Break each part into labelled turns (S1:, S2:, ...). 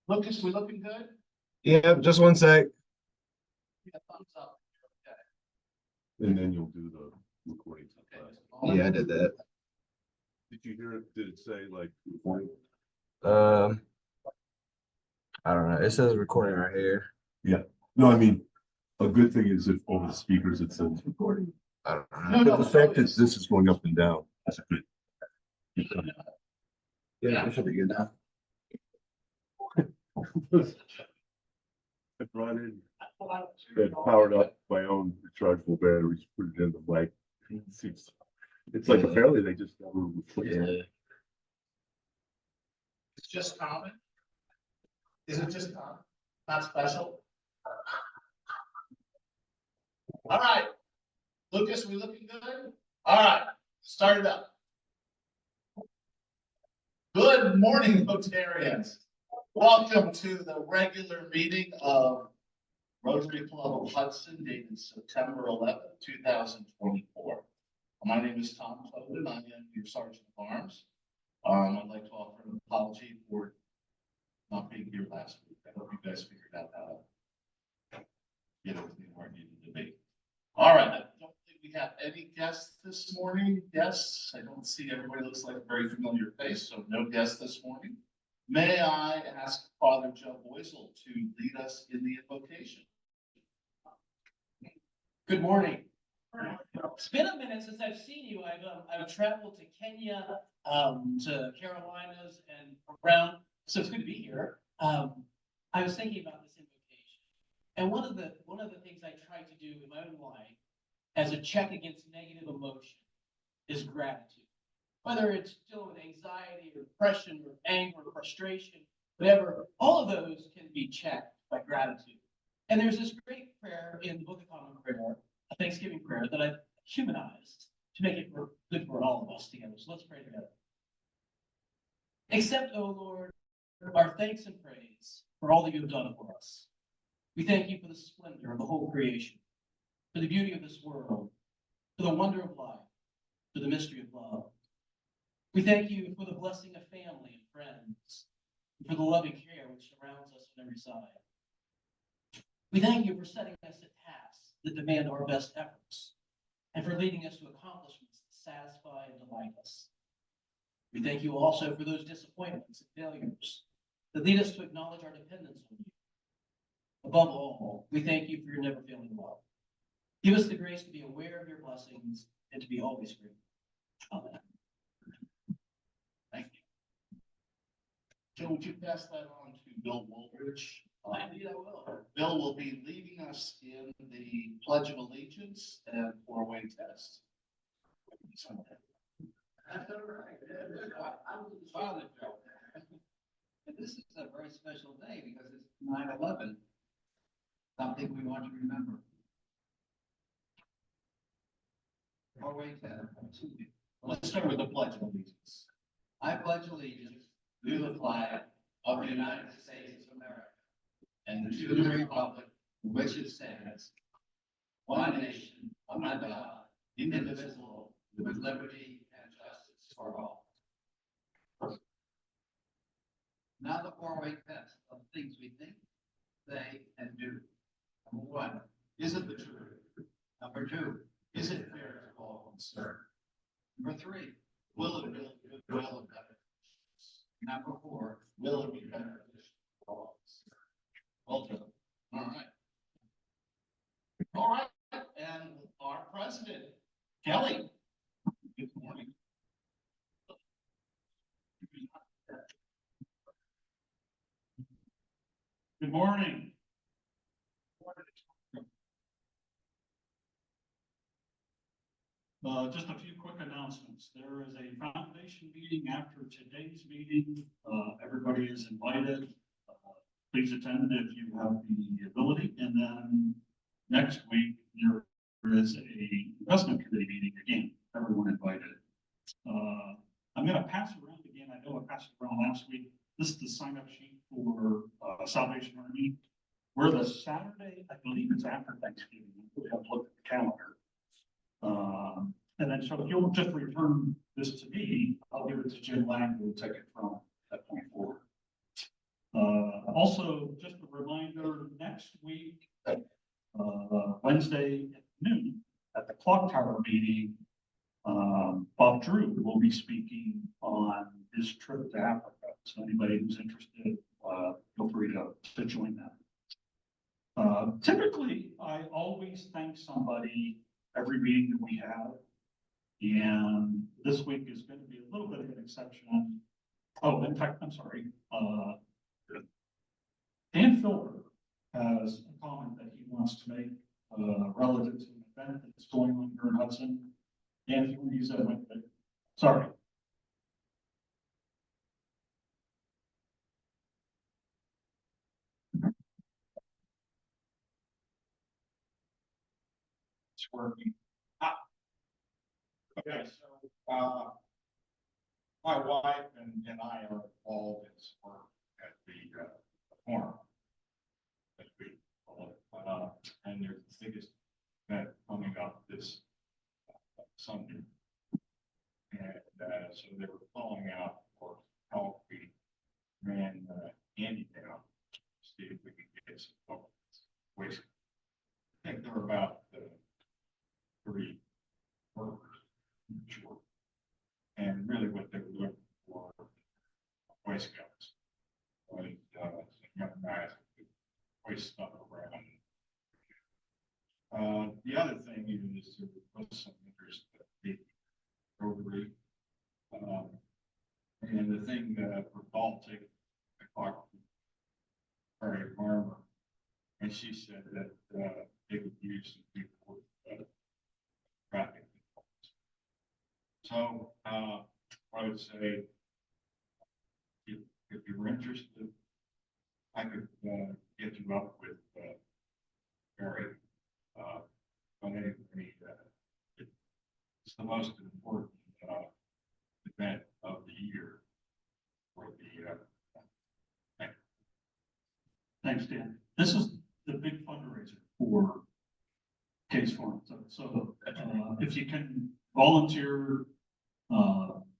S1: Lucas, we looking good?
S2: Yeah, just one sec.
S1: Yeah, thumbs up.
S3: And then you'll do the recording.
S1: Okay.
S2: Yeah, I did that.
S3: Did you hear it? Did it say like recording?
S2: I don't know. It says recording right here.
S3: Yeah. No, I mean, a good thing is if over the speakers it says recording.
S2: I don't know.
S3: But the fact that this is going up and down, that's a good.
S2: Yeah, it should be good now.
S3: I brought in, had powered up my own rechargeable batteries, put it in the mic. It's like apparently they just never replaced it.
S2: Yeah.
S1: It's just common? Is it just common? Not special? All right. Lucas, we looking good? All right, start it up. Good morning, Rotarians. Welcome to the regular meeting of Rotary Club of Hudson dated September 11th, 2024. My name is Tom Cloden. I am your Sergeant of Arms. I'd like to offer an apology for not being here last week. I hope you guys figured out how to get everything where it needed to be. All right, I don't think we have any guests this morning. Yes, I don't see everybody looks like a very familiar face, so no guests this morning. May I ask Father Joe Boisel to lead us in the invocation?
S4: Good morning. It's been a minute since I've seen you. I've traveled to Kenya, to Carolinas and around, so it's good to be here. I was thinking about this invocation, and one of the things I try to do in my own life as a check against negative emotion is gratitude. Whether it's dealing with anxiety or depression or anger or frustration, whatever, all of those can be checked by gratitude. And there's this great prayer in the Book of Common Prayer, a Thanksgiving prayer that I've humanized to make it good for all of us together. So let's pray together. Accept, O Lord, our thanks and praise for all that you have done for us. We thank you for the splendor of the whole creation, for the beauty of this world, for the wonder of life, for the mystery of love. We thank you for the blessing of family and friends, and for the loving care which surrounds us on every side. We thank you for setting us at tasks that demand our best efforts, and for leading us to accomplishments that satisfy and delight us. We thank you also for those disappointments and failures that lead us to acknowledge our dependence on you. Above all, we thank you for your never failing love. Give us the grace to be aware of your blessings and to be always grateful. Amen.
S1: Thank you. Joe, would you pass that on to Bill Woolridge?
S4: Indeed, I will.
S1: Bill will be leading us in the Pledge of Allegiance and four-way test.
S5: That's all right. I'm the father, Joe. And this is a very special day because it's 9/11, something we want to remember. Four-way test.
S1: Let's start with the Pledge of Allegiance.
S5: I pledge allegiance to the flag of the United States of America and to the republic for which it stands, one nation, under God, indivisible, with liberty and justice for all. Now the four-way test of things we think, say, and do. Number one, is it the truth? Number two, is it fair to all concerned? Number three, will it build goodwill and benefits? Number four, will it be beneficial for all?
S1: Well done. All right. All right. And our president, Kelly. Good morning.
S6: Good morning. Just a few quick announcements. There is a foundation meeting after today's meeting. Everybody is invited. Please attend if you have the ability. And then next week, there is a investment committee meeting again. Everyone invited. I'm going to pass around again. I know I passed it around last week. This is the sign-up sheet for Salvation Army. We're the Saturday, I believe it's after Thanksgiving. We have to look at the calendar. And then, so if you'll just return this to me, I'll give it to Jim Lang, who will take it from that point forward. Also, just a reminder, next week, Wednesday at noon, at the Clock Tower meeting, Bob Drew will be speaking on his trip to Africa. So anybody who's interested, feel free to join that. Typically, I always thank somebody every meeting that we have. And this week is going to be a little bit of an exception. Oh, in fact, I'm sorry. Dan Philbrook has a comment that he wants to make relative to an event that's going on here in Hudson. Dan, if you want to use that mic, sorry. It's working.
S7: Okay, so, my wife and I are involved in some work at the forum. As we call it, and there's the biggest event coming up this Sunday. And, so they were calling out for help. We ran, Andy down, to see if we could get some waste. I think there were about, 3 workers, sure. And really what they were looking for, Boy Scouts. Like, young guys who could waste stuff around. The other thing is there was some interest in the Rotary. And the thing for Baltic, I talked to Harry Farmer, and she said that they would use some people with traffic. So I would say if you're interested, I could get you up with Barry. But anyway, it's the most important event of the year for the.
S6: Thanks, Dan. This is the big fundraiser for Case Farm. So if you can volunteer,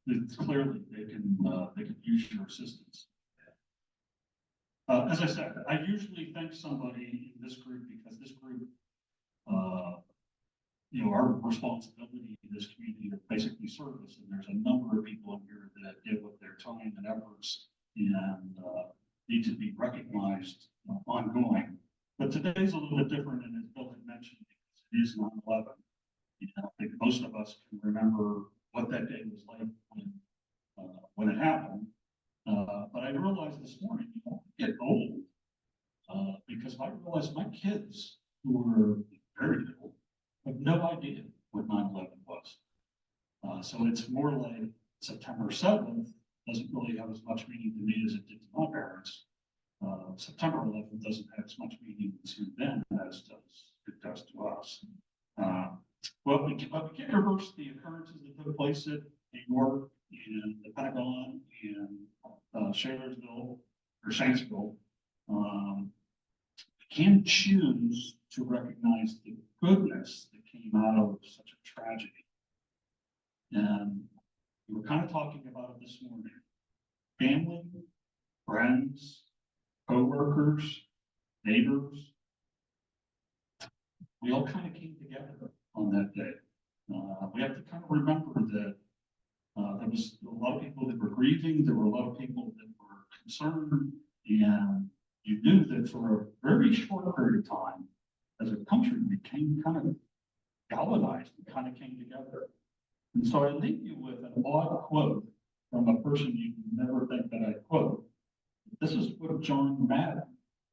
S6: it's clearly they can use your assistance. As I said, I usually thank somebody in this group because this group, our responsibility in this community is basically service, and there's a number of people in here that give with their time and efforts and need to be recognized ongoing. But today's a little bit different, and as Bill had mentioned, because it is 9/11. I think most of us can remember what that day was like when it happened. But I realized this morning, I get old because I realized my kids who were very little have no idea what 9/11 was. So it's more like September 7th doesn't really have as much meaning to me as it did to my parents. September 11th doesn't have as much meaning to them as it does to us. Well, we can't reverse the occurrences that took place at New York and the Pentagon and Shanersville or Shanksville. We can choose to recognize the goodness that came out of such a tragedy. And we were kind of talking about it this morning. Family, friends, co-workers, neighbors, we all kind of came together on that day. We have to kind of remember that there was a lot of people that were grieving. There were a lot of people that were concerned, and you knew that for a very short period of time, as a country, we came kind of galvanized and kind of came together. And so I leave you with an odd quote from a person you'd never think that I'd quote. This is what John Madden,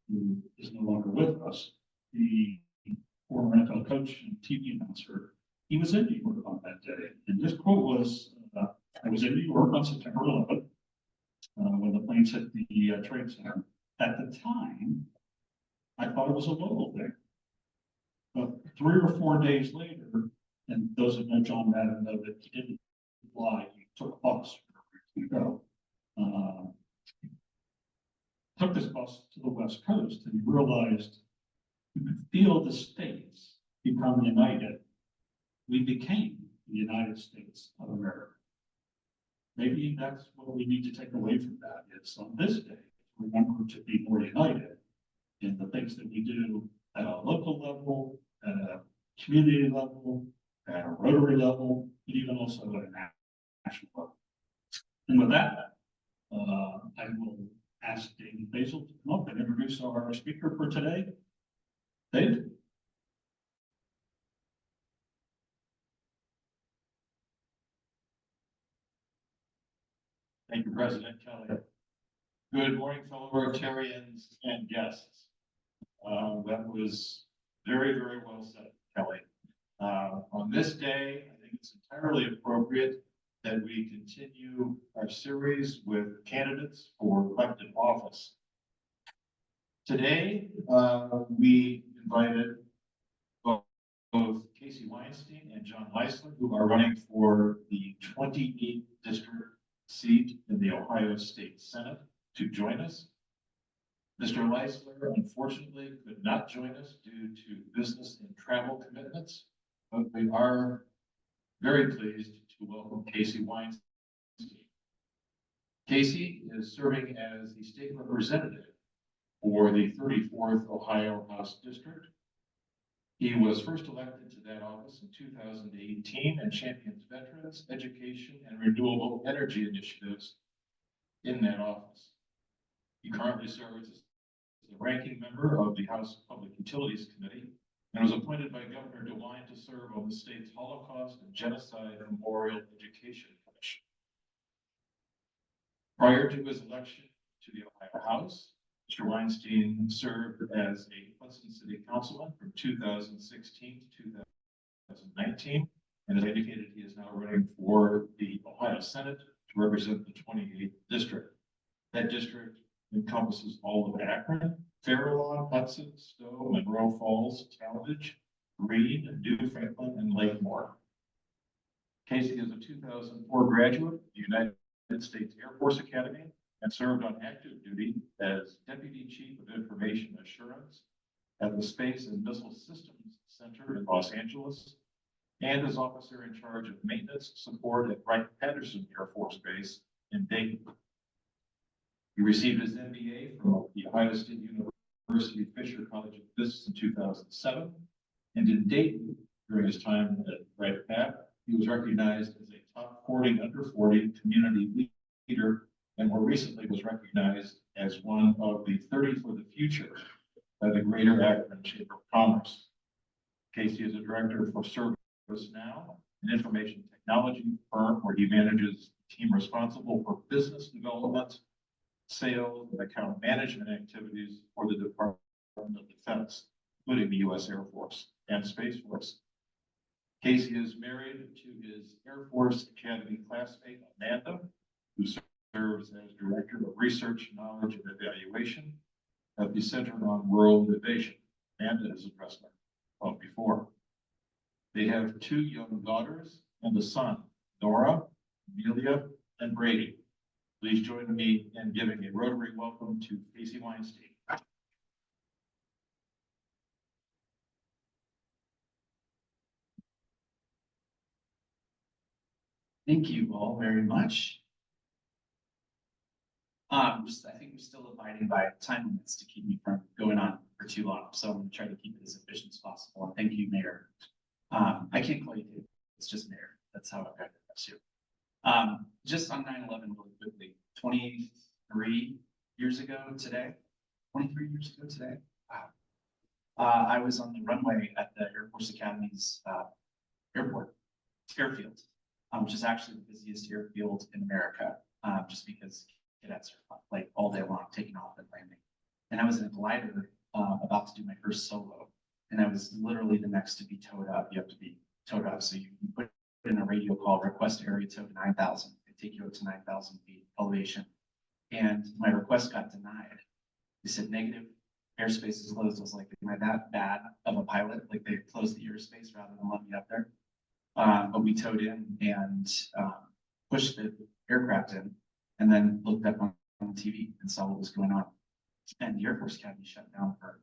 S6: who is no longer with us, the former NFL coach and TV announcer, he was in New York on that day. And this quote was, I was in New York on September 11th when the planes hit the Trade Center. At the time, I thought it was a local thing. But 3 or 4 days later, and those that know John Madden know that he didn't fly, he took a bus to go. Took this bus to the West Coast, and he realized you could feel the states become united. We became the United States of America. Maybe that's what we need to take away from that. It's on this day, remember to be more united in the things that we do at a local level, at a community level, at a Rotary level, and even also at a national level. And with that, I will ask David Basil to come up and introduce our speaker for today. Dave?
S7: Thank you, President Kelly. Good morning, fellow Rotarians and guests. That was very, very well said, Kelly. On this day, I think it's entirely appropriate that we continue our series with candidates for elected office. Today, we invited both Casey Weinstein and John Leisler, who are running for the 28th district seat in the Ohio State Senate, to join us. Mr. Leisler unfortunately could not join us due to business and travel commitments, but we are very pleased to welcome Casey Weinstein. Casey is serving as the state representative for the 34th Ohio House District. He was first elected to that office in 2018 and champions veterans, education, and renewable energy initiatives in that office. He currently serves as the ranking member of the House Public Utilities Committee and was appointed by Governor DeWine to serve on the state's Holocaust and Genocide Memorial Education Commission. Prior to his election to the Ohio House, Mr. Weinstein served as a Hudson City Councilman from 2016 to 2019, and as indicated, he is now running for the Ohio Senate to represent the 28th district. That district encompasses all of Akron, Fairlawn, Hudson, Stowe, Monroe Falls, Talmadge, Greene, New Franklin, and Lakemore. Casey is a 2004 graduate of the United States Air Force Academy and served on active duty as Deputy Chief of Information Assurance at the Space and Missile Systems Center in Los Angeles, and as officer in charge of maintenance support at Wright-Patterson Air Force Base in Dayton. He received his MBA from the Ohio State University Fisher College of Business in 2007, and in Dayton, during his time at Wright-Pat, he was recognized as a top 40 under 40 community leader, and more recently was recognized as one of the 30 for the future by the Greater Akron Chamber of Commerce. Casey is a director for ServiceNow, an information technology firm where he manages the team responsible for business development, sales, and account management activities for the Department of Defense, including the U.S. Air Force and Space Force. Casey is married to his Air Force Academy classmate, Amanda, who serves as Director of Research, Knowledge, and Evaluation at the Center on World Innovation. Amanda has addressed me before. They have 2 young daughters and a son, Nora, Amelia, and Brady. Please join me in giving a Rotary welcome to Casey Weinstein.
S8: Thank you all very much. I think we're still abiding by time limits to keep me from going on for too long, so I'm gonna try to keep it as efficient as possible. And thank you, Mayor. I can't call you Dave, it's just Mayor. That's how I've got to address you. Just on 9/11 really quickly, 23 years ago today, 23 years ago today. Wow. I was on the runway at the Air Force Academy's airfield, which is actually the busiest airfield in America, just because cadets are like all day long taking off and landing. And I was in a glider about to do my first solo, and I was literally the next to be towed up. You have to be towed up, so you put in a radio call, request area tow to 9,000. They take you up to 9,000 feet elevation, and my request got denied. They said negative, airspace is closed. I was like, am I that bad of a pilot? Like they closed the airspace rather than let me up there. But we towed in and pushed the aircraft in, and then looked up on TV and saw what was going on. And the Air Force Academy shut down for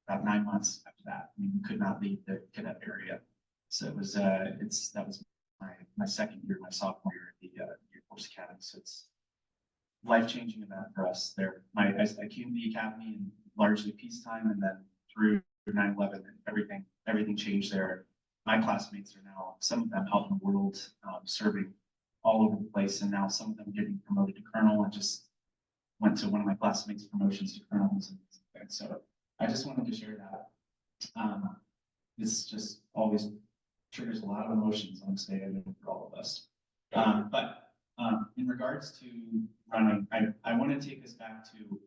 S8: about 9 months after that. I mean, we could not leave the cadet area. So it was that was my second year, my sophomore year at the Air Force Academy. So it's life-changing event for us there. I came to the academy in largely peacetime, and then through 9/11, and everything changed there. My classmates are now, some of them out in the world, serving all over the place, and now some of them getting promoted to colonel. I just went to one of my classmates' promotions to colonels, and so I just wanted to share that. This just always triggers a lot of emotions, I'm saying, for all of us. In regards to running, I want to take us back to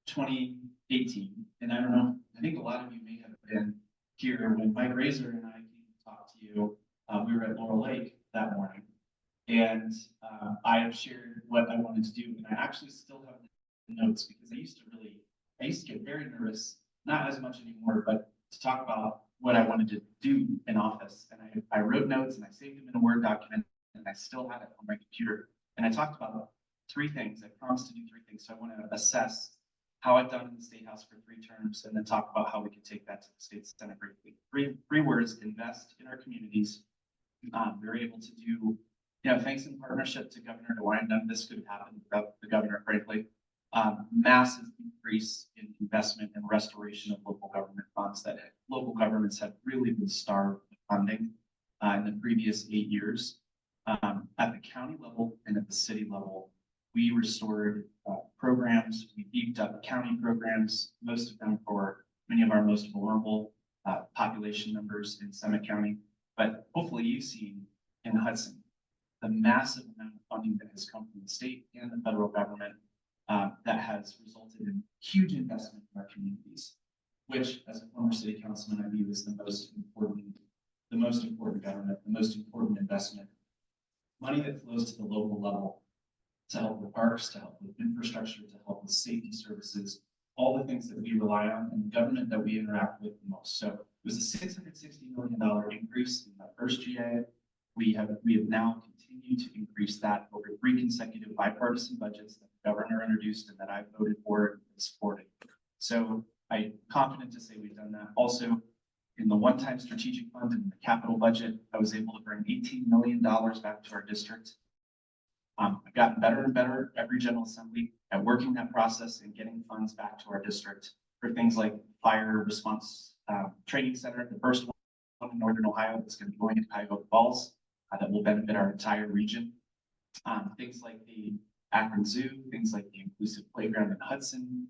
S8: 2018, and I don't know, I think a lot of you may have been here when Mike Razor and I came to talk to you. We were at Laurel Lake that morning, and I have shared what I wanted to do, and I actually still have the notes because I used to get very nervous, not as much anymore, but to talk about what I wanted to do in office. And I wrote notes and I saved them in a Word document, and I still have it on my computer. And I talked about 3 things. I promised to do 3 things. So I want to assess how I've done in the State House for 3 terms, and then talk about how we can take that to the State Senate briefly. Three words: invest in our communities. We were able to do, thanks in partnership to Governor DeWine. None of this could have happened without the governor, frankly. Massive increase in investment and restoration of local government funds that local governments have really been starved of funding in the previous 8 years. At the county level and at the city level, we restored programs. We beefed up county programs, most of them for many of our most vulnerable population members in Summit County. But hopefully you've seen in Hudson the massive amount of funding that has come from the state and the federal government that has resulted in huge investment in our communities, which, as a former city councilman, I view as the most important government, the most important investment. Money that flows to the local level to help with parks, to help with infrastructure, to help with safety services, all the things that we rely on, and the government that we interact with the most. So it was a $660 million increase in the first GA. We have now continued to increase that over 3 consecutive bipartisan budgets that the governor introduced and that I voted for and supported. So I'm confident to say we've done that. Also, in the one-time strategic fund and the capital budget, I was able to bring $18 million back to our district. I've gotten better and better every General Assembly at working that process and getting funds back to our district for things like fire response training center, the first one in Northern Ohio that's going to be going into Cuyahoga Falls that will benefit our entire region. Things like the Akron Zoo, things like the inclusive playground in Hudson,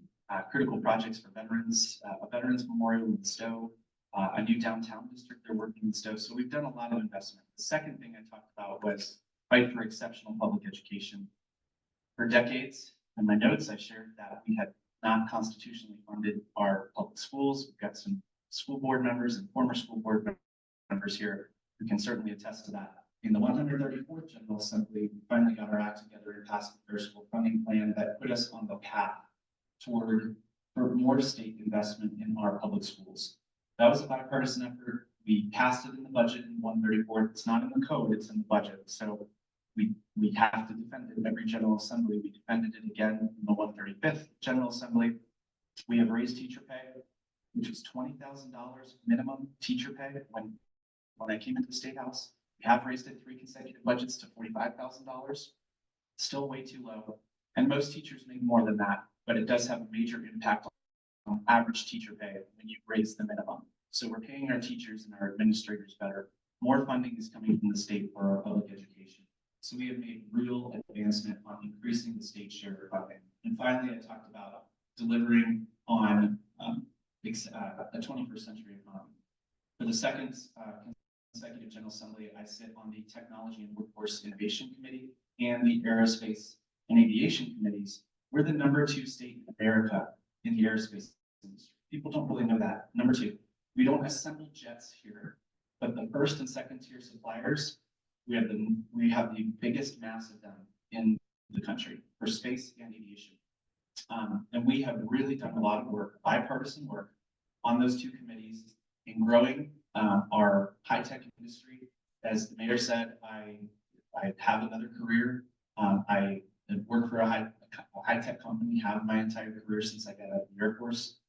S8: critical projects for veterans, a veterans memorial in Stowe, a new downtown district they're working in Stowe. So we've done a lot of investment. The second thing I talked about was fight for exceptional public education. For decades, in my notes, I shared that we had not constitutionally funded our public schools. We've got some school board members and former school board members here who can certainly attest to that. In the 134th General Assembly, we finally got our act together and passed the Fair School Funding Plan that put us on the path toward more state investment in our public schools. That was a bipartisan effort. We passed it in the budget in 134th. It's not in the code, it's in the budget. So we have to defend it in every General Assembly. We defended it again in the 135th General Assembly. We have raised teacher pay, which was $20,000 minimum teacher pay when I came into the State House. We have raised it 3 consecutive budgets to $45,000. Still way too low. And most teachers make more than that, but it does have a major impact on average teacher pay when you raise the minimum. So we're paying our teachers and our administrators better. More funding is coming from the state for our public education. So we have made real advancement on increasing the state share of funding. And finally, I talked about delivering on a 21st century economy. For the second consecutive General Assembly, I sit on the Technology and Workforce Innovation Committee and the Aerospace and Aviation Committees. We're the #2 state in America in the aerospace industry. People don't really know that. #2, we don't assemble jets here, but the 1st and 2nd tier suppliers, we have the biggest mass of them in the country for space and aviation. And we have really done a lot of work, bipartisan work, on those 2 committees in growing our high-tech industry. As the mayor said, I have another career. I work for a high-tech company, have my entire career since I got out of the Air Force.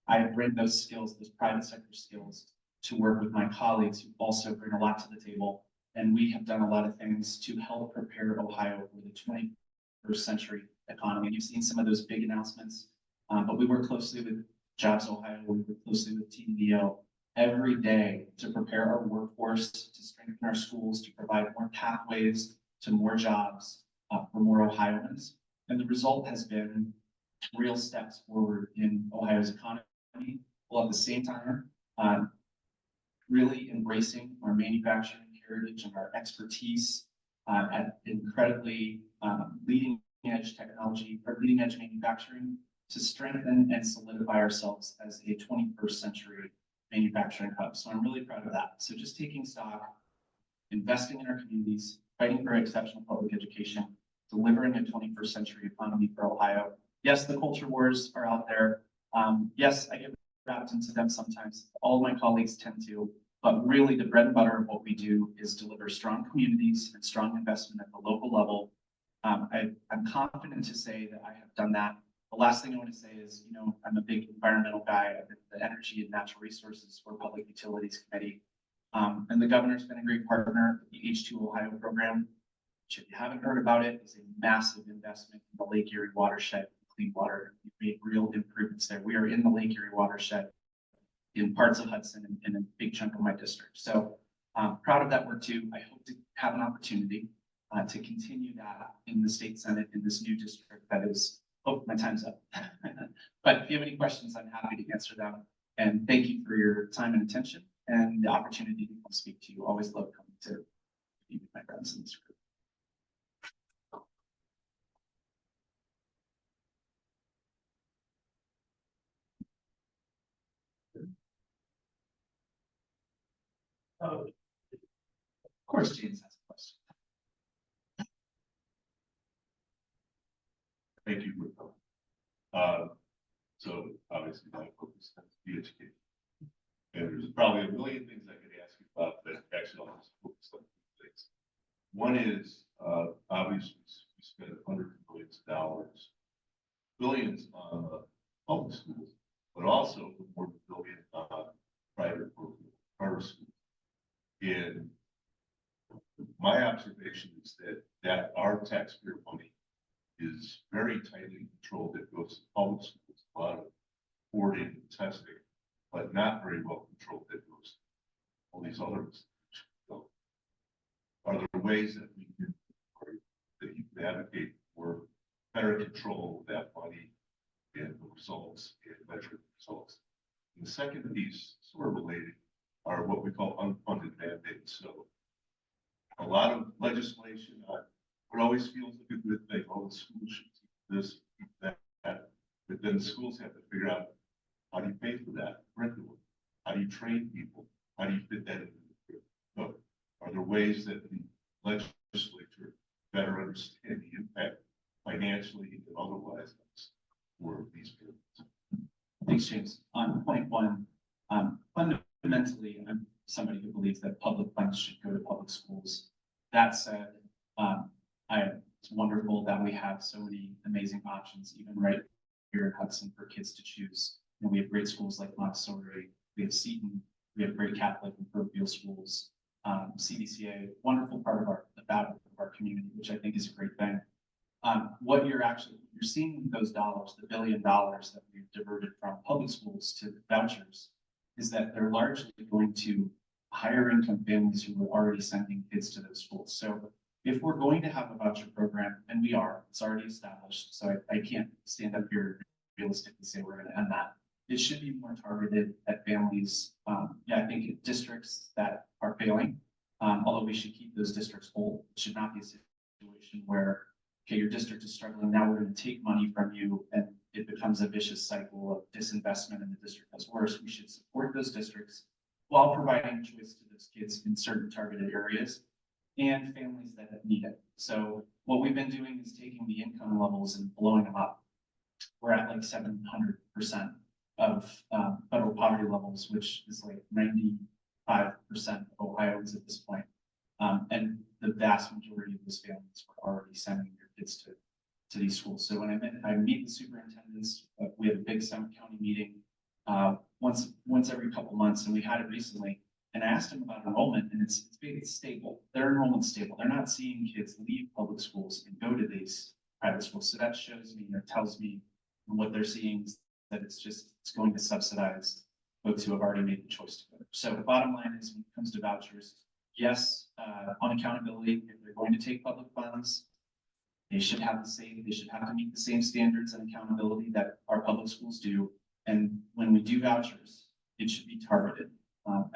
S8: I bring those skills, those private sector skills, to work with my colleagues who also bring a lot to the table. And we have done a lot of things to help prepare Ohio for the 21st century economy. And you've seen some of those big announcements, but we work closely with Jobs Ohio, we work closely with TDO every day to prepare our workforce, to strengthen our schools, to provide more pathways to more jobs for more Ohioans. And the result has been real steps forward in Ohio's economy, while at the same time, really embracing our manufacturing heritage and our expertise at incredibly leading edge technology or leading edge manufacturing to strengthen and solidify ourselves as a 21st century manufacturing hub. So I'm really proud of that. So just taking stock, investing in our communities, fighting for exceptional public education, delivering a 21st century economy for Ohio. Yes, the culture wars are out there. Yes, I get wrapped into them sometimes. All of my colleagues tend to, but really the bread and butter of what we do is deliver strong communities and strong investment at the local level. I'm confident to say that I have done that. The last thing I want to say is, you know, I'm a big environmental guy. I'm in the Energy and Natural Resources for Public Utilities Committee. And the governor's been a great partner. The H2 Ohio program, which if you haven't heard about it, is a massive investment in the Lake Erie watershed, clean water. We've made real improvements there. We are in the Lake Erie watershed in parts of Hudson and a big chunk of my district. So proud of that work too. I hope to have an opportunity to continue that in the state Senate in this new district that is, oh, my time's up. But if you have any questions, I'm happy to answer them. And thank you for your time and attention and the opportunity to come speak to you. Always love coming to be with my friends in this group. Of course, James has a question.
S3: Thank you for coming. So obviously my focus has to be education. And there's probably a million things I could ask you about, but actually I'll just focus on two things. One is, obviously we spend hundreds of millions, billions on public schools, but also more than $1 billion on private or charter schools. And my observation is that our taxpayer money is very tightly controlled. It goes to public schools, a lot of hoarding and testing, but not very well controlled. That goes to all these other institutions. So are there ways that we can, or that you can advocate for better control of that money and the results and measuring results? And the second piece, sort of related, are what we call unfunded mandates. So a lot of legislation, it always feels like a good thing. Oh, the school should do this, that, but then the schools have to figure out, how do you pay for that curriculum? How do you train people? How do you fit that into the curriculum? So are there ways that the legislature better understand the impact financially and otherwise for these parents?
S8: Thanks, James. On point one, fundamentally, I'm somebody who believes that public funds should go to public schools. That said, it's wonderful that we have so many amazing options, even right here in Hudson, for kids to choose. And we have great schools like Montessori, we have Seton, we have great Catholic and parochial schools, CDCA, wonderful part of the fabric of our community, which I think is a great thing. What you're seeing those dollars, the $1 billion that we've diverted from public schools to vouchers, is that they're largely going to higher income families who are already sending kids to those schools. So if we're going to have a voucher program, and we are, it's already established, so I can't stand up here and realistically say we're going to end that. It should be more targeted at families. I think districts that are failing, although we should keep those districts whole. It should not be a situation where, okay, your district is struggling, now we're going to take money from you, and it becomes a vicious cycle of disinvestment and the district does worse. We should support those districts while providing choice to those kids in certain targeted areas and families that need it. So what we've been doing is taking the income levels and blowing them up. We're at like 700% of federal poverty levels, which is like 95% of Ohioans at this point. And the vast majority of those families were already sending their kids to these schools. So when I meet the superintendents, we have a big Summit County meeting once every couple months, and we had it recently. And I asked them about enrollment, and it's stable. Their enrollment's stable. They're not seeing kids leave public schools and go to these private schools. So that shows me or tells me what they're seeing is that it's going to subsidize folks who have already made the choice to go. So the bottom line is when it comes to vouchers, yes, on accountability, if they're going to take public funds, they should have to meet the same standards and accountability that our public schools do. And when we do vouchers, it should be targeted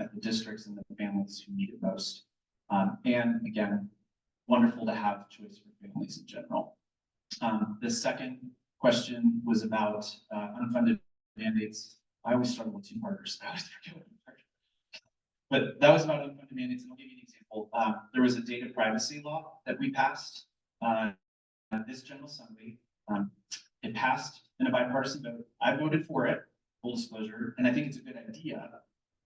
S8: at the districts and the families who need it most. And again, wonderful to have choice for families in general. The second question was about unfunded mandates. I always struggle with two-parters. I always forget what the part. But that was about unfunded mandates, and I'll give you an example. There was a data privacy law that we passed this General Assembly. It passed in a bipartisan vote. I voted for it, full disclosure, and I think it's a good idea,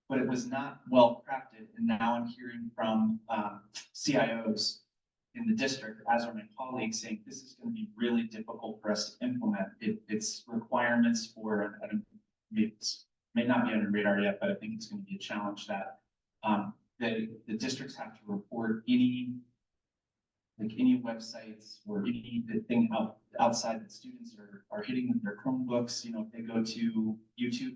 S8: but it was not well crafted. And now I'm hearing from CIOs in the district, as are my colleagues, saying this is going to be really difficult for us to implement. Its requirements for, it may not be on your radar yet, but I think it's going to be a challenge that the districts have to report any websites or anything outside that students are hitting with their Chromebooks. If they go to YouTube,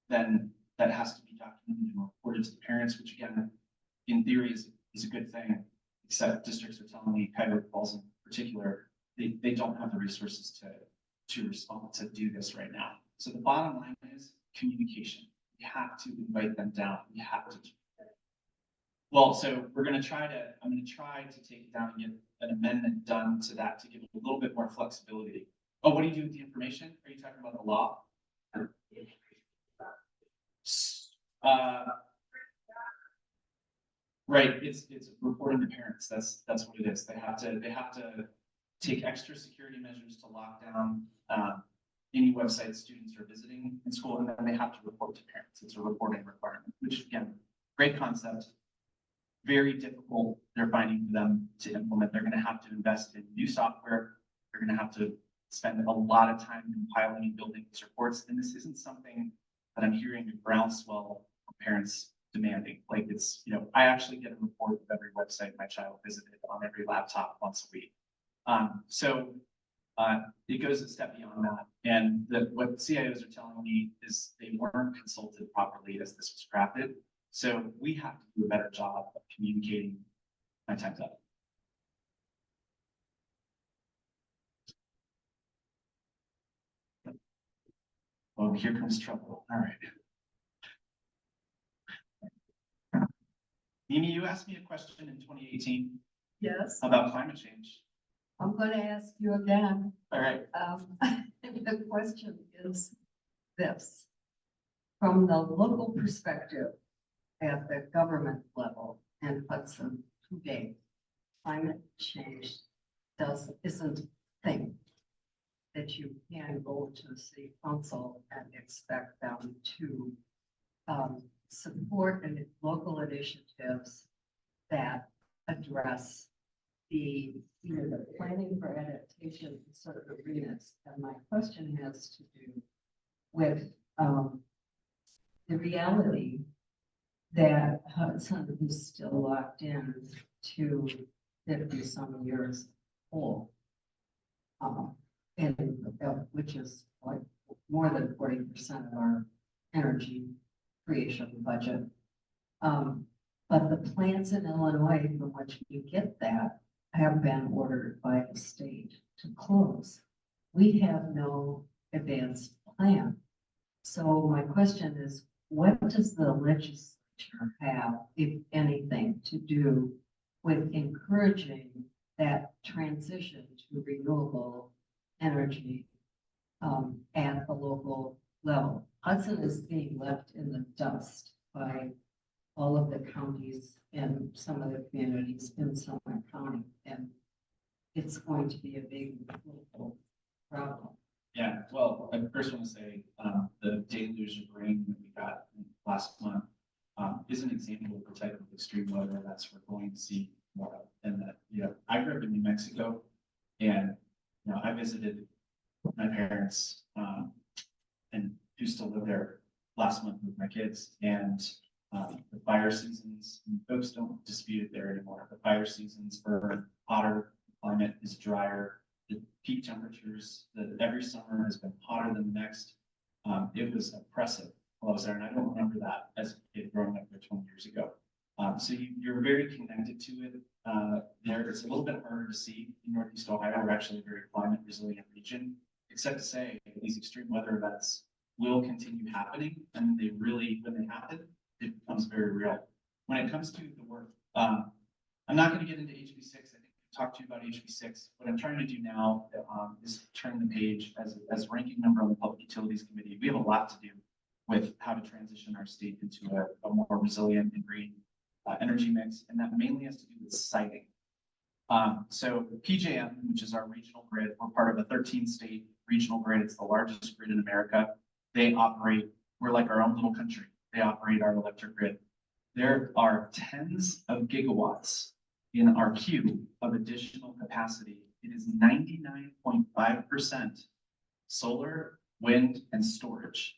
S8: then that has to be documented and reported to the parents, which again, in theory is a good thing, except districts are telling me, Cuyahoga Falls in particular, they don't have the resources to respond, to do this right now. So the bottom line is communication. We have to invite them down. We have to. Well, so I'm going to try to take it down and get an amendment done to that to give it a little bit more flexibility. Oh, what do you do with the information? Are you talking about the law? Right, it's reporting to parents. That's what it is. They have to take extra security measures to lock down any website students are visiting in school, and then they have to report to parents. It's a reporting requirement, which again, great concept. Very difficult, they're finding for them to implement. They're going to have to invest in new software. They're going to have to spend a lot of time compiling and building these reports. And this isn't something that I'm hearing a groundswell from parents demanding. Like it's, I actually get a report of every website my child visited on every laptop once a week. So it goes a step beyond that. And what CIOs are telling me is they weren't consulted properly as this was crafted. So we have to do a better job of communicating. My time's up. Oh, here comes trouble. All right. Mimi, you asked me a question in 2018
S9: Yes,
S8: about climate change.
S9: I'm going to ask you again.
S8: All right.
S9: The question is this. From the local perspective at the government level in Hudson today, climate change isn't a thing that you can go to the city council and expect them to support local initiatives that address the planning for adaptation in certain arenas. And my question has to do with the reality that Hudson is still locked in to 50-some years old. Which is like more than 40% of our energy creation budget. But the plants in Illinois from which we get that have been ordered by the state to close. We have no advanced plan. So my question is, what does the legislature have, if anything, to do with encouraging that transition to renewable energy at the local level? Hudson is being left in the dust by all of the counties and some of the communities in Summit County, and it's going to be a big local problem.
S8: Yeah, well, I first want to say the deluge of rain that we got last month is an example of the type of extreme weather that's we're going to see more of. And that, I grew up in New Mexico, and I visited my parents and who still live there last month with my kids, and the fire seasons, folks don't dispute it there anymore. The fire seasons are hotter, the climate is drier, the peak temperatures that every summer has been hotter than the next. It was oppressive while I was there, and I don't remember that as a kid growing up there 20 years ago. So you're very connected to it. There, it's a little bit harder to see in Northeast Ohio. We're actually a very climate resilient region, except to say these extreme weather events will continue happening, and they really, when they happen, it becomes very real. When it comes to the work, I'm not going to get into HB6. I think we talked to you about HB6. What I'm trying to do now is turn the page as ranking member on the Public Utilities Committee. We have a lot to do with how to transition our state into a more resilient and green energy mix, and that mainly has to do with siting. So PJM, which is our regional grid, we're part of a 13-state regional grid. It's the largest grid in America. They operate, we're like our own little country. They operate our electric grid. There are tens of gigawatts in our queue of additional capacity. It is 99.5% solar, wind, and storage.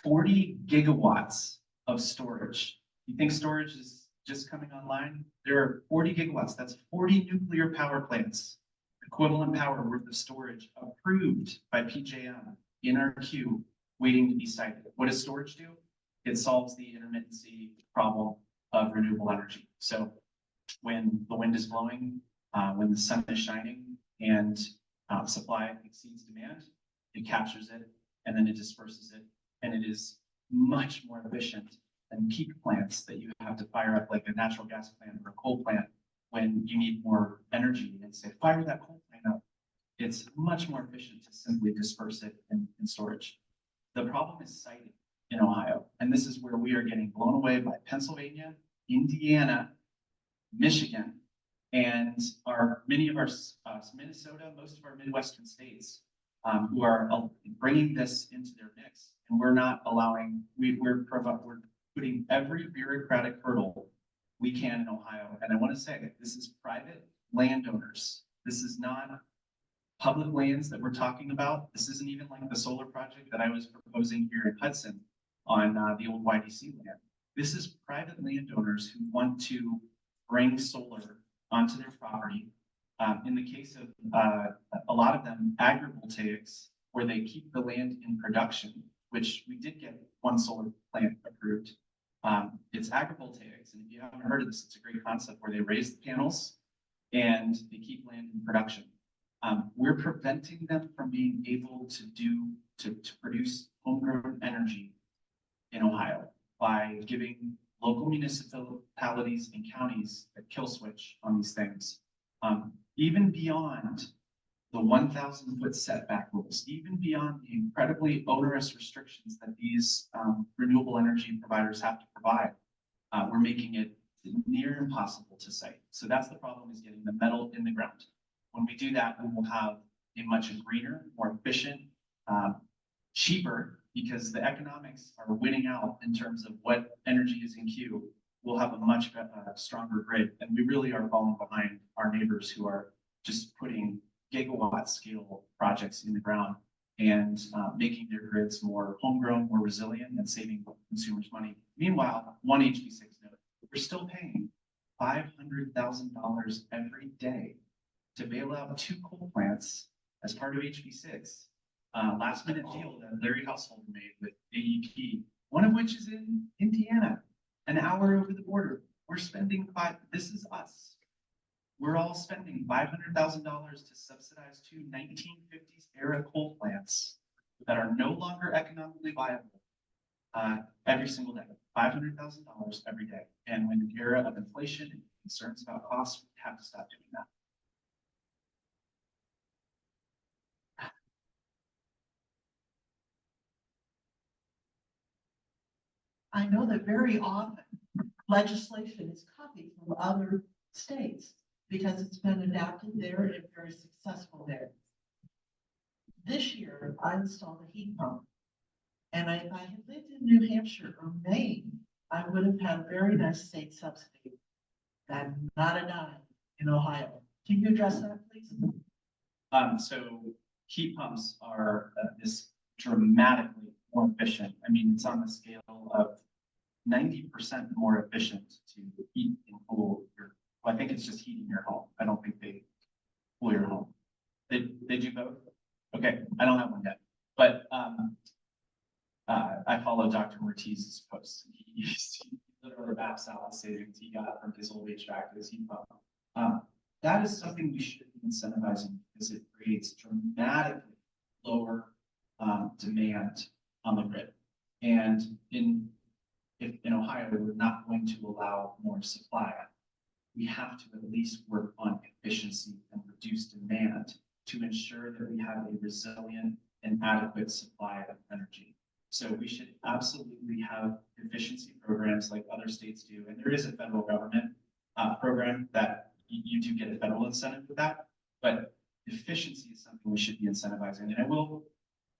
S8: 40 gigawatts of storage. You think storage is just coming online? There are 40 gigawatts. That's 40 nuclear power plants, equivalent power worth of storage approved by PJM in our queue, waiting to be sited. What does storage do? It solves the intermittency problem of renewable energy. So when the wind is blowing, when the sun is shining, and supply exceeds demand, it captures it and then it disperses it. And it is much more efficient than peak plants that you have to fire up, like a natural gas plant or a coal plant, when you need more energy and say, fire that coal plant up. It's much more efficient to simply disperse it in storage. The problem is siting in Ohio. And this is where we are getting blown away by Pennsylvania, Indiana, Michigan, and many of our Minnesota, most of our Midwestern states, who are bringing this into their mix. And we're not allowing, we're putting every bureaucratic hurdle we can in Ohio. And I want to say, this is private landowners. This is not public lands that we're talking about. This isn't even like the solar project that I was proposing here in Hudson on the old YDC land. This is private landowners who want to bring solar onto their property. In the case of a lot of them, agrivoltaics, where they keep the land in production, which we did get one solar plant approved. It's agrivoltaics, and if you haven't heard of this, it's a great concept where they raise the panels and they keep land in production. We're preventing them from being able to produce homegrown energy in Ohio by giving local municipalities and counties a kill switch on these things. Even beyond the 1,000-foot setback rules, even beyond the incredibly onerous restrictions that these renewable energy providers have to provide, we're making it near impossible to site. So that's the problem, is getting the metal in the ground. When we do that, we will have a much greener, more efficient, cheaper, because the economics are winning out in terms of what energy is in queue. We'll have a much stronger grid, and we really are falling behind our neighbors who are just putting gigawatt scale projects in the ground and making their grids more homegrown, more resilient, and saving consumers money. Meanwhile, one HB6 note, we're still paying $500,000 every day to bail out 2 coal plants as part of HB6. Last minute deal that Larry Household made with AEP, one of which is in Indiana, an hour over the border. We're spending this is us. We're all spending $500,000 to subsidize 2 1950s era coal plants that are no longer economically viable every single day. $500,000 every day. And when an era of inflation and concerns about costs, we have to stop doing that.
S10: I know that very often legislation is copied from other states because it's been adapted there and very successful there. This year, I installed a heat pump. And if I had lived in New Hampshire or Maine, I would have had a very nice state subsidy. And not a dime in Ohio. Can you address that, please?
S8: So heat pumps are this dramatically more efficient. I mean, it's on the scale of 90% more efficient to heat and cool your, well, I think it's just heating your home. I don't think they cool your home. They do both. I don't have one yet, but, I follow Dr. Ortiz's posts. He literally maps out the savings he got from his old HVAC as heat pump. That is something we should be incentivizing because it creates dramatically lower demand on the grid. And if in Ohio, we're not going to allow more supply, we have to at least work on efficiency and reduce demand to ensure that we have a resilient and adequate supply of energy. So we should absolutely have efficiency programs like other states do. And there is a federal government program that you do get a federal incentive for that. But efficiency is something we should be incentivizing. And I will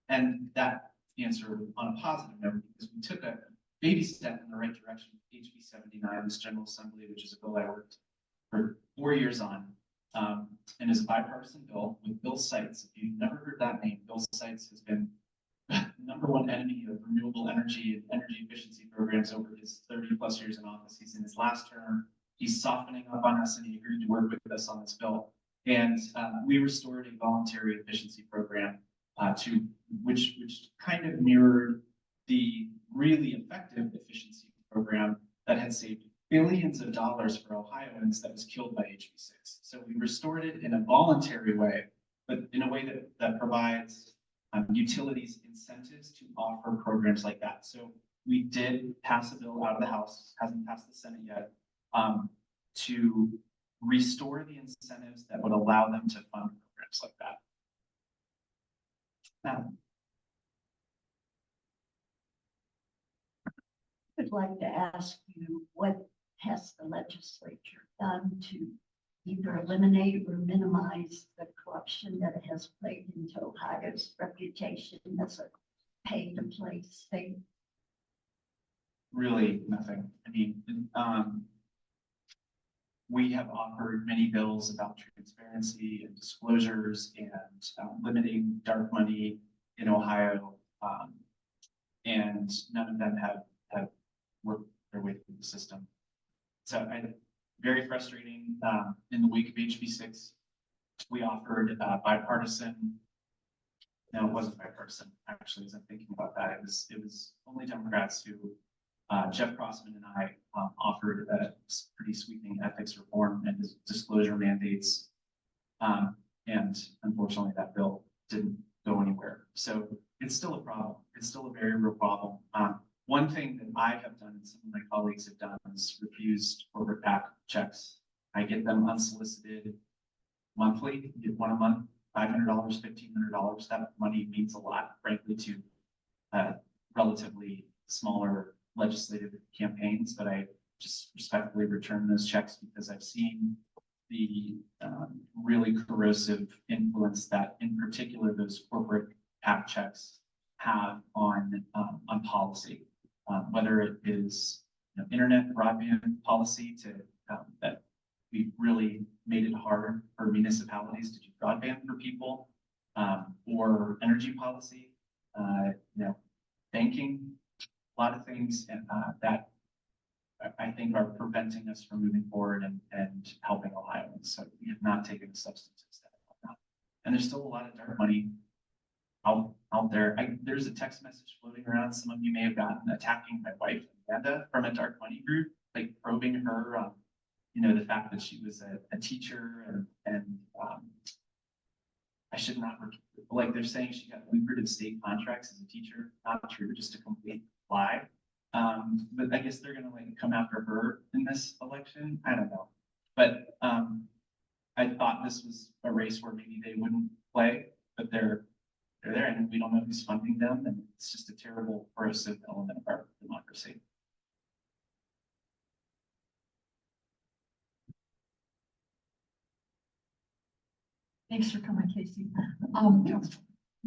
S8: end that answer on a positive note because we took a baby step in the right direction with HB 79, this General Assembly, which is a bill I worked for 4 years on. And is a bipartisan bill with Bill Seitz. If you've never heard that name, Bill Seitz has been #1 enemy of renewable energy and energy efficiency programs over his 30+ years in office. He's in his last term. He's softening up on us and he agreed to work with us on this bill. And we restored a voluntary efficiency program which kind of mirrored the really effective efficiency program that had saved billions of dollars for Ohioans that was killed by HB6. So we restored it in a voluntary way, but in a way that provides utilities incentives to offer programs like that. So we did pass a bill out of the House, hasn't passed the Senate yet, to restore the incentives that would allow them to fund programs like that.
S11: I would like to ask you, what has the legislature done to either eliminate or minimize the corruption that has plagued into Ohio's reputation as a pay-to-play state?
S8: Really nothing. I mean, we have offered many bills about transparency and disclosures and limiting dark money in Ohio, and none of them have worked their way through the system. So very frustrating. In the week of HB6, we offered bipartisan. No, it wasn't bipartisan. Actually, as I'm thinking about that, it was only Democrats who, Jeff Crossman and I offered a pretty sweeping ethics reform and disclosure mandates. And unfortunately, that bill didn't go anywhere. So it's still a problem. It's still a very real problem. One thing that I have done and some of my colleagues have done is refused corporate PAC checks. I get them unsolicited monthly. You get one a month, $500, $1,500. That money means a lot, frankly, to relatively smaller legislative campaigns, but I just respectfully return those checks because I've seen the really corrosive influence that, in particular, those corporate PAC checks have on policy, whether it is internet broadband policy that we really made it hard for municipalities to do broadband for people, or energy policy, banking. A lot of things that I think are preventing us from moving forward and helping Ohioans. So we have not taken a substantive step on that. And there's still a lot of dark money out there. There's a text message floating around. Some of you may have gotten attacking my wife, Amanda, from a dark money group, like probing her on, the fact that she was a teacher and I should not, like they're saying she got lucrative state contracts as a teacher. Not true, just a complete lie. But I guess they're gonna come after her in this election. I don't know. But I thought this was a race where maybe they wouldn't play, but they're there and we don't know who's funding them. And it's just a terrible, corrosive element of our democracy.
S12: Thanks for coming, Casey.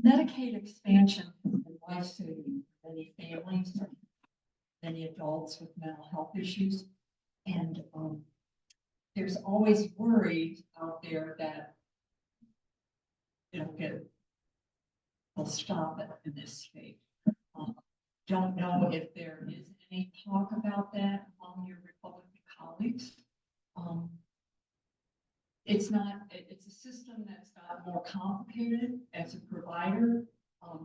S12: Medicaid expansion has been life-saving for many families, many adults with mental health issues. And there's always worry out there that they'll stop it in this state. Don't know if there is any talk about that among your Republican colleagues. it's not, it's a system that's got more complicated as a provider.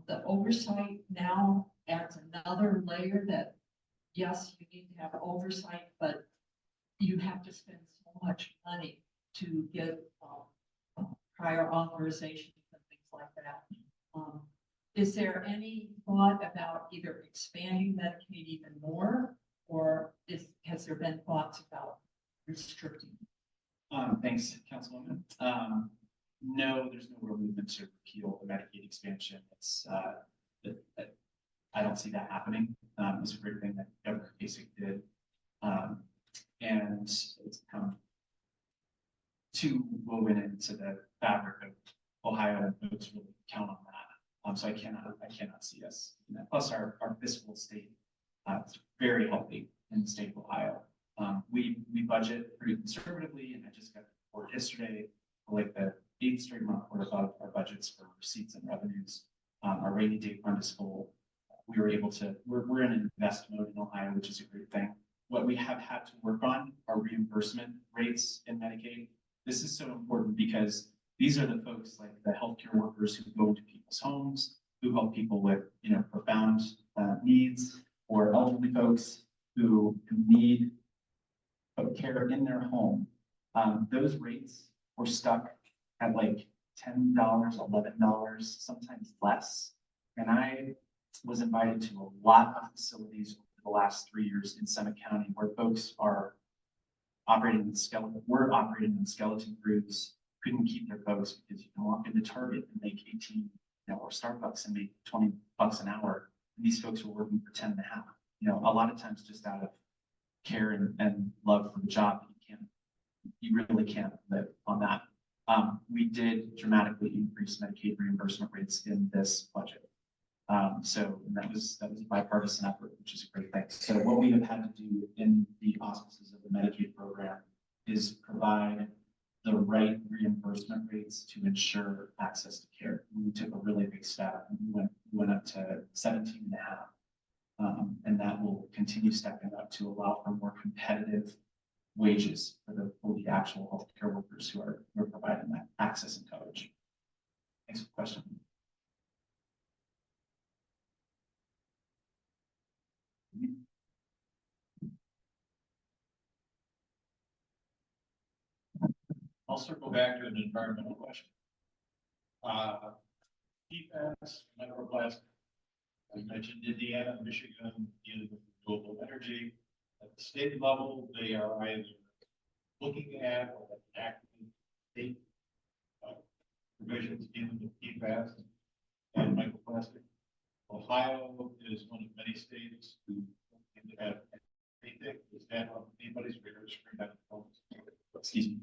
S12: The oversight now adds another layer that, yes, you need to have oversight, but you have to spend so much money to get, prior authorizations and things like that. Is there any thought about either expanding Medicaid even more, or has there been thoughts about restricting?
S8: Thanks, Councilwoman. No, there's no real movement to repeal the Medicaid expansion. It's, I don't see that happening. It's a great thing that Governor Kasich did. And it's come too woven into the fabric of Ohio, and folks really count on that. So I cannot see us. Plus our fiscal state, it's very healthy in the state of Ohio. We budget pretty conservatively, and I just got the report yesterday, for like the 8th straight month we're above our budgets for receipts and revenues. Our rainy day fund is full. We were able to, we're in an invest mode in Ohio, which is a great thing. What we have had to work on are reimbursement rates in Medicaid. This is so important because these are the folks like the healthcare workers who go into people's homes, who help people with, profound needs, or elderly folks who need care in their home. Those rates were stuck at like $10, $11, sometimes less. And I was invited to a lot of facilities over the last 3 years in Summit County where folks are operating in skeleton crews, couldn't keep their folks because you can walk into Target and make 18, or Starbucks and make 20 bucks an hour. And these folks were working for 10 and a half, a lot of times just out of care and love for the job. You really can't live on that. We did dramatically increase Medicaid reimbursement rates in this budget. So that was a bipartisan effort, which is a great thing. So what we have had to do in the auspices of the Medicaid program is provide the right reimbursement rates to ensure access to care. We took a really big step and we went up to 17 and a half. And that will continue stepping up to allow for more competitive wages for the actual healthcare workers who are providing that access and coverage. Thanks for the question.
S7: I'll circle back to an environmental question. PFAS, microplastic. I mentioned Indiana, Michigan, dealing with renewable energy. At the state level, they are either looking at or acting state provisions dealing with PFAS and microplastic. Ohio is one of many states who don't seem to have anything. Is that on anybody's radar screen?
S8: Excuse me.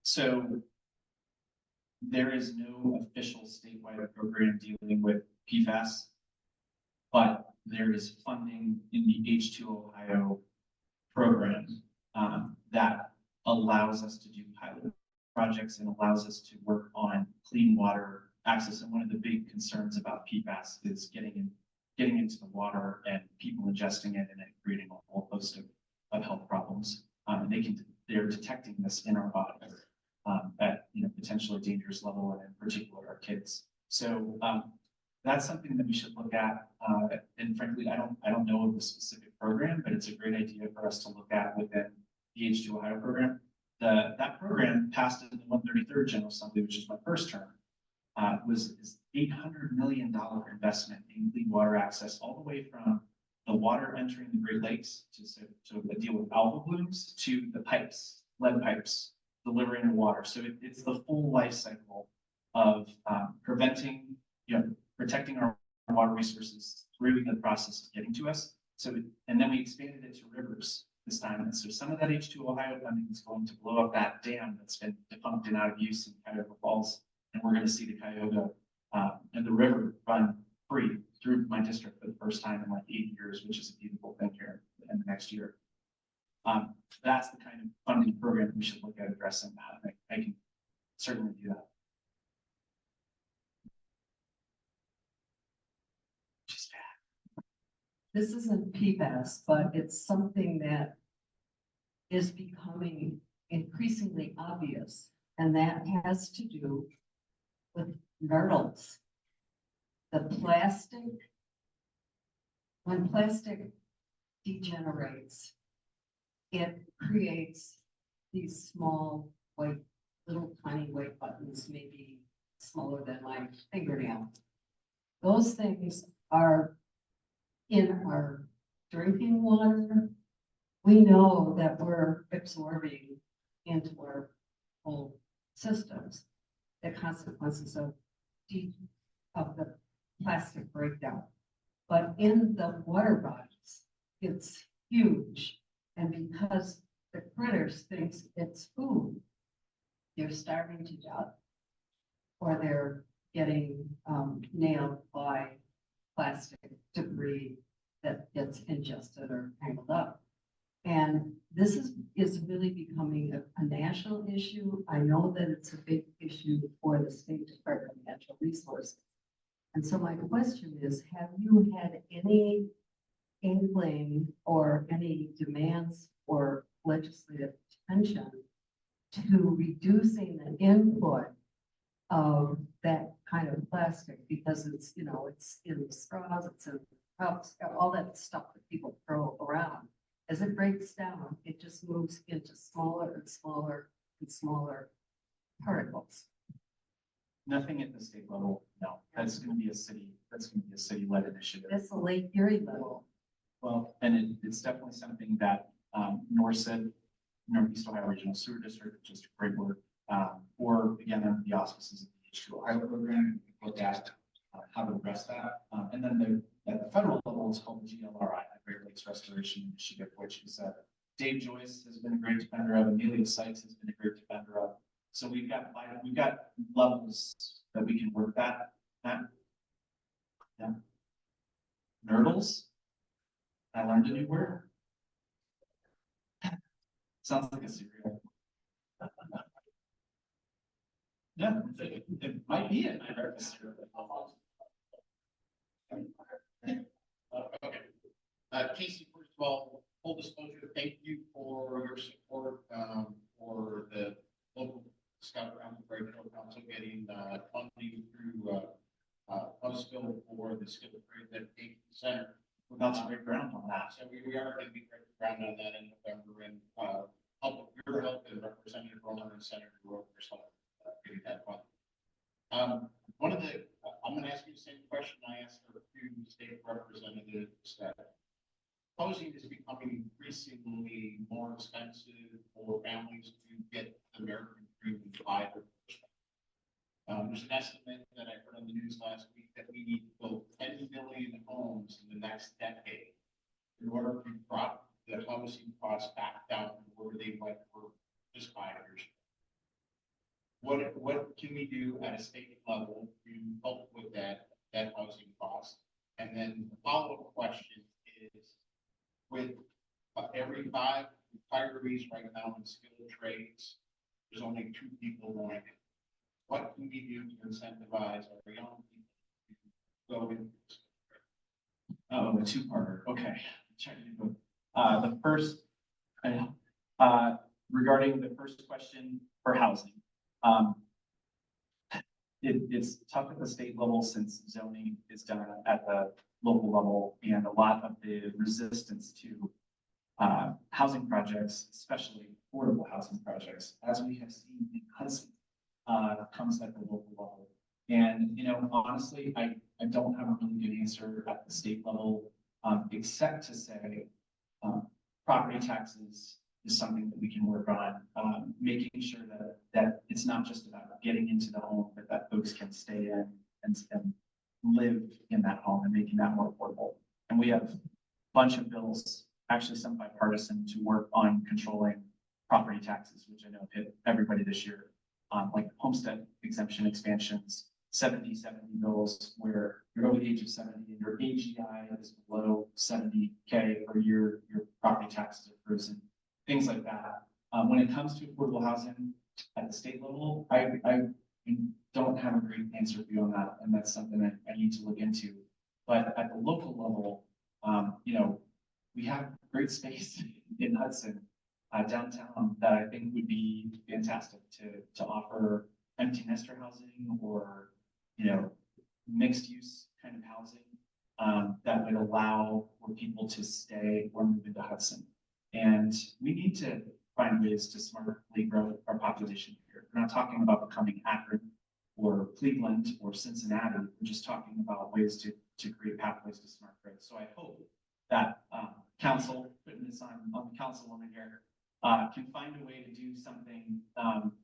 S8: So there is no official statewide program dealing with PFAS, but there is funding in the H2 Ohio program that allows us to do pilot projects and allows us to work on clean water access. And one of the big concerns about PFAS is getting into the water and people ingesting it and it creating a whole host of health problems. And they're detecting this in our body at potentially dangerous level, and in particular our kids. So that's something that we should look at. And frankly, I don't know of the specific program, but it's a great idea for us to look at within the H2 Ohio program. That program passed in the 133rd General Assembly, which is my first term. Was $800 million investment in clean water access, all the way from the water entering the Great Lakes to deal with algal blooms to the pipes, lead pipes, delivering the water. So it's the full life cycle of preventing, protecting our water resources through the process of getting to us. So, and then we expanded it to rivers this time. And so some of that H2 Ohio funding is going to blow up that dam that's been defunct and out of use in Cuyahoga Falls. And we're going to see the Cuyahoga and the river run free through my district for the first time in like 8 years, which is a beautiful thing here in the next year. That's the kind of funding program that we should look at addressing that. I can certainly do that.
S9: This isn't PFAS, but it's something that is becoming increasingly obvious, and that has to do with nurdles. The plastic, when plastic degenerates, it creates these small white, little tiny white buttons, maybe smaller than my fingernail. Those things are in our drinking water. We know that we're absorbing into our whole systems the consequences of the plastic breakdown. But in the water bodies, it's huge. And because the critters thinks it's food, they're starving to death, or they're getting nailed by plastic debris that gets ingested or tangled up. And this is really becoming a national issue. I know that it's a big issue for the State Department of Natural Resources. And so my question is, have you had any inkling or any demands or legislative attention to reducing the input of that kind of plastic? Because it's, you know, it's in the straws, it's in the cups, all that stuff that people throw around. As it breaks down, it just moves into smaller and smaller and smaller particles.
S8: Nothing at the state level, no, that's gonna be a city-led initiative.
S9: That's a Lake Erie level.
S8: Well, and it's definitely something that, NORCID, Northeast Ohio Regional Sewer District, which is great work, or again, under the auspices of the H2O pilot program, look at how to address that. And then at the federal level, it's called the GLRI, Great Lakes Restoration Initiative, which is Dave Joyce has been a great defender of, Amelia Sykes has been a great defender of. So we've got levels that we can work that at. Yeah. Nurdles. I learned a new word. Sounds like a cereal. Yeah, it might be in my breakfast cereal.
S5: Okay. Casey, first of all, full disclosure, thank you for your support, for the local Scout Ground Break Council getting, funding through, Huntsville for the Skill Trade Dedication Center.
S8: We're about to break ground on that.
S5: So we are going to be breaking ground on that in November, and, help with your help and Representative Romer and Senator Rover's help, getting that fund. One of the, I'm going to ask you the same question I asked our few state representatives, that housing is becoming increasingly more expensive for families to get the American dream and buy their first home. There's an estimate that I heard on the news last week that we need to build 10 million homes in the next decade in order to drop the housing costs back down to where they were just 5 years ago. What can we do at a state level to help with that housing cost? And then the follow-up question is, with every 5 retirees right now in skilled trades, there's only 2 people going in. What can we do to incentivize our young people to go into this?
S8: Oh, a two-parter. Okay. Check it out. The first, regarding the first question for housing, it's tough at the state level since zoning is done at the local level, and a lot of the resistance to housing projects, especially affordable housing projects, as we have seen in Hudson, comes at the local level. And, you know, honestly, I don't have a really good answer at the state level, except to say, property taxes is something that we can work on, making sure that it's not just about getting into the home, but that folks can stay in and live in that home and making that more affordable. And we have a bunch of bills, actually some bipartisan, to work on controlling property taxes, which I know hit everybody this year, like homestead exemption expansions, 70/70 bills where you're over the age of 70 and your AGI is below 70K per year, your property taxes are frozen, things like that. When it comes to affordable housing at the state level, I don't have a great answer for you on that, and that's something that I need to look into. But at the local level, you know, we have great space in Hudson. downtown that I think would be fantastic to offer empty nester housing or, you know, mixed use kind of housing that would allow for people to stay or move into Hudson. And we need to find ways to smartly grow our population here. We're not talking about becoming Akron or Cleveland or Cincinnati. We're just talking about ways to create pathways to smart growth. So I hope that council, putting this on the councilwoman here, can find a way to do something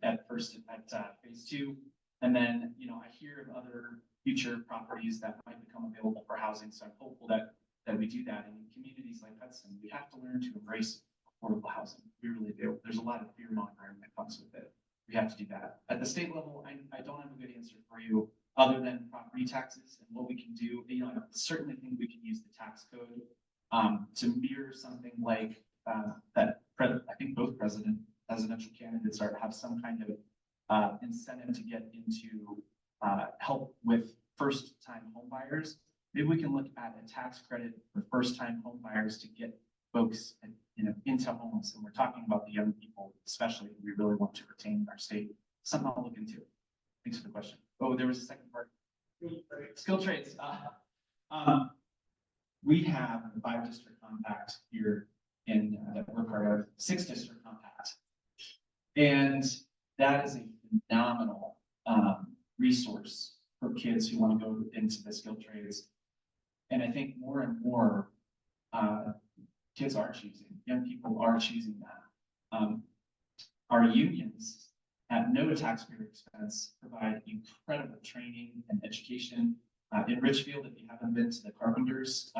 S8: at phase 2. And then, you know, I hear of other future properties that might become available for housing. So I'm hopeful that we do that. And in communities like Hudson, we have to learn to embrace affordable housing. We really do. There's a lot of fear mongering that comes with it. We have to do that. At the state level, I don't have a good answer for you other than property taxes and what we can do. You know, I certainly think we can use the tax code to mirror something like that. I think both presidential candidates have some kind of incentive to get into help with first-time home buyers. Maybe we can look at a tax credit for first-time home buyers to get folks, you know, into homes. And we're talking about the young people, especially who we really want to retain in our state. Something I'll look into. Thanks for the question. Oh, there was a second part. Skill trades. We have a 5-district compact here in that we're part of, 6-district compact. And that is a phenomenal resource for kids who want to go into the skill trades. And I think more and more kids are choosing, young people are choosing that. Our unions at no taxpayer expense provide incredible training and education. In Richfield, if you haven't been to the Carpenters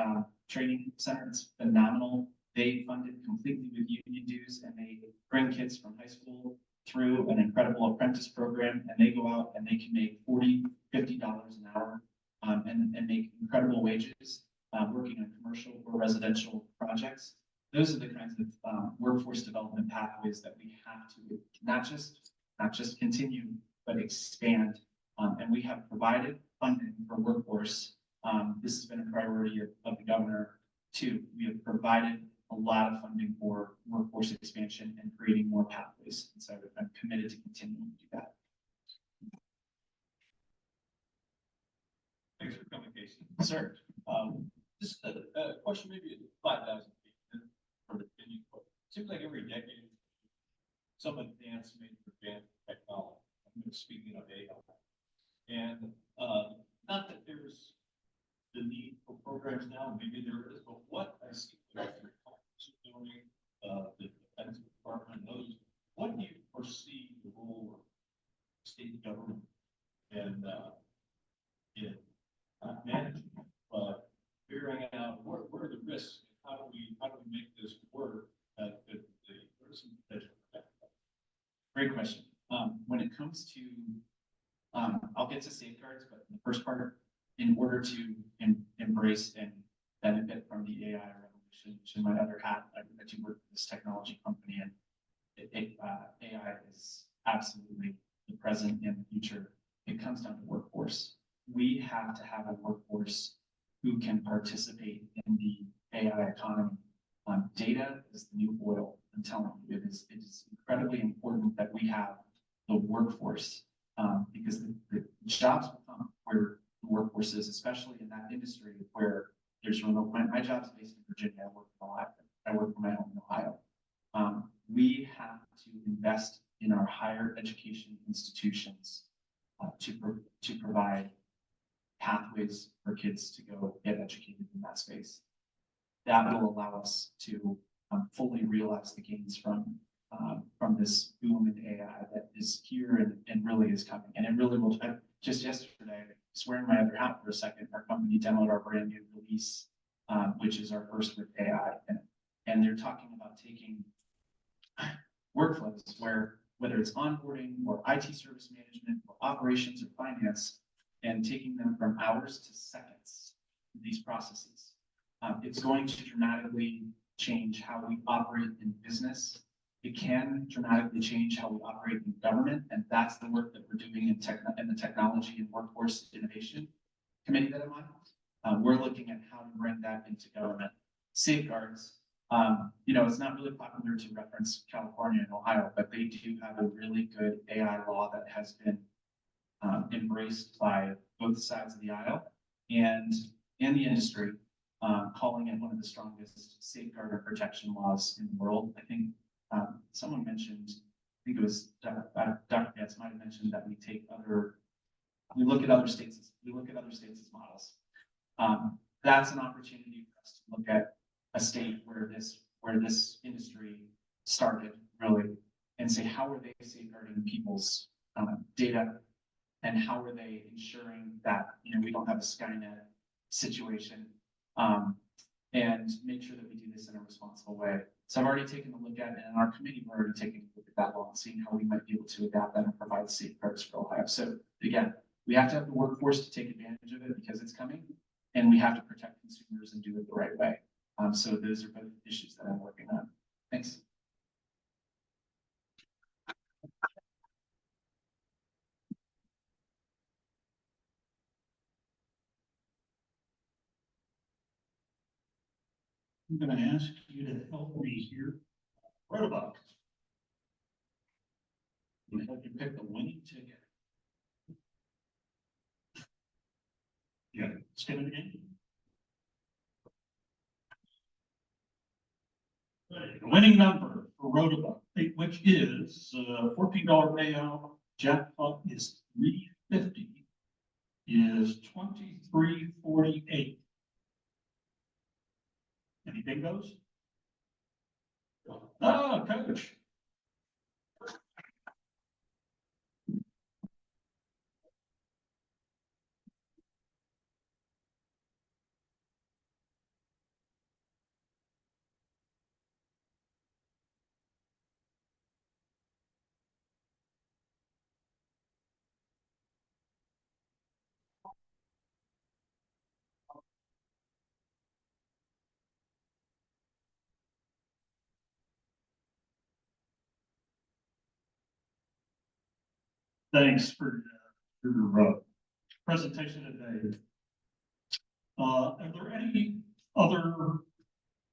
S8: Training Center, it's phenomenal. They fund it completely with union dues, and they bring kids from high school through an incredible apprentice program, and they go out and they can make $40, $50 an hour and make incredible wages working on commercial or residential projects. Those are the kinds of workforce development pathways that we have to not just continue, but expand. And we have provided funding for workforce. This has been a priority of the governor too. We have provided a lot of funding for workforce expansion and creating more pathways. And so I'm committed to continuing to do that.
S6: Thanks for coming, Casey.
S8: Sir.
S6: Just a question, maybe 5,000 feet. Seems like every decade, some advance made for advanced technology. I'm speaking of AI. And not that there's the need for programs now, maybe there is, but what I see with doing the Defense Department and others, what do you foresee the role of state government and in managing, but figuring out what are the risks, and how do we make this work that the person that
S8: Great question. When it comes to, I'll get to safeguards, but the first part, in order to embrace and benefit from the AI revolution, which in my other hat, I do work for this technology company, and AI is absolutely the present and the future. It comes down to workforce. We have to have a workforce who can participate in the AI economy. Data is the new oil. I'm telling you, it is incredibly important that we have the workforce because the jobs will come where the workforce is, especially in that industry where there's remote. My job's based in Virginia. I work in Ohio. I work from my home in Ohio. We have to invest in our higher education institutions to provide pathways for kids to go get educated in that space. That will allow us to fully realize the gains from this boom in AI that is here and really is coming. And it really will. Just yesterday, swearing my other hat for a second, our company demoed our brand new release, which is our first with AI. And they're talking about taking workflows where, whether it's onboarding or IT service management or operations or finance, and taking them from hours to seconds, these processes. It's going to dramatically change how we operate in business. It can dramatically change how we operate in government, and that's the work that we're doing in the Technology and Workforce Innovation Committee that I'm on. We're looking at how to bring that into government. Safeguards, You know, it's not really popular to reference California and Ohio, but they do have a really good AI law that has been embraced by both sides of the aisle and the industry, calling it one of the strongest safeguard or protection laws in the world. I think someone mentioned, I think it was Dr. Getz might have mentioned that we look at other states as models. That's an opportunity for us to look at a state where this industry started really and say, how are they safeguarding people's data, and how are they ensuring that, you know, we don't have a Skynet situation, and make sure that we do this in a responsible way. So I've already taken a look at it, and in our committee, we're already taking a look at that law and seeing how we might be able to adapt that and provide safeguards for Ohio. So again, we have to have the workforce to take advantage of it because it's coming, and we have to protect consumers and do it the right way. So those are both issues that I'm working on. Thanks.
S6: I'm gonna ask you to help me here. Rotary. I'm gonna help you pick the winning ticket. Yeah, skip it again. The winning number for Rotary, which is $14 payout, jackpot is $350, is 2348. Any bingos? Ah, coach. Thanks for your presentation today. Are there any other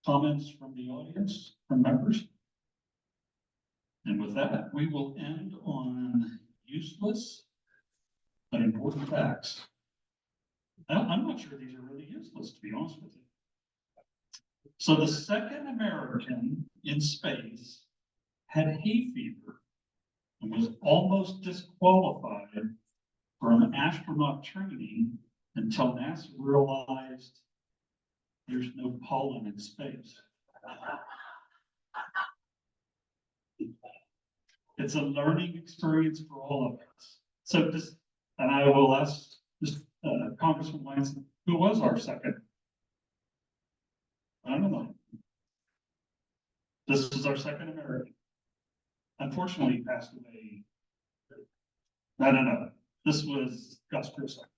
S6: comments from the audience, from members? And with that, we will end on useless but important facts. I'm not sure these are really useless, to be honest with you. So the second American in space had hay fever and was almost disqualified from astronaut training until NASA realized there's no pollen in space. It's a learning experience for all of us. So this, and I will ask this Congressman Lansing, who was our second? I don't know. This is our second American. Unfortunately, he passed away. No. This was Gus Grissom.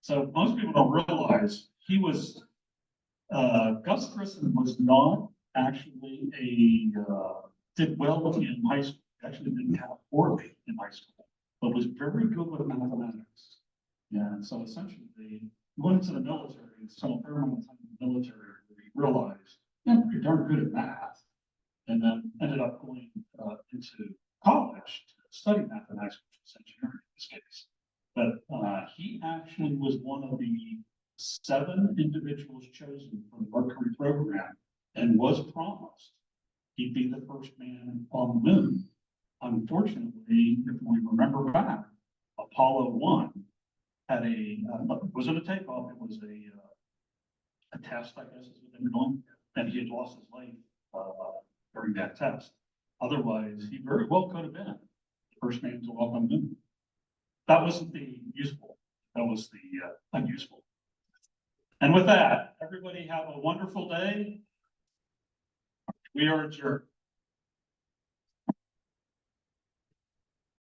S6: So most people don't realize he was, Gus Grissom was not actually did well in high school. Actually didn't have poorly in high school, but was very good with mathematics. Yeah, and so essentially he went into the military and spent a fair amount of time in the military where he realized, yeah, pretty darn good at math. And then ended up going into college to study mathematics, which was engineering in this case. But he actually was one of the 7 individuals chosen for the Rotary program and was promised he'd be the first man on the moon. Unfortunately, if we remember back, Apollo 1 had wasn't a takeoff, it was a test, I guess is what they were doing, and he had lost his life during that test. Otherwise, he very well could have been the first man to walk on the moon. That wasn't the useful, that was the unuseful. And with that, everybody have a wonderful day. We are adjourned.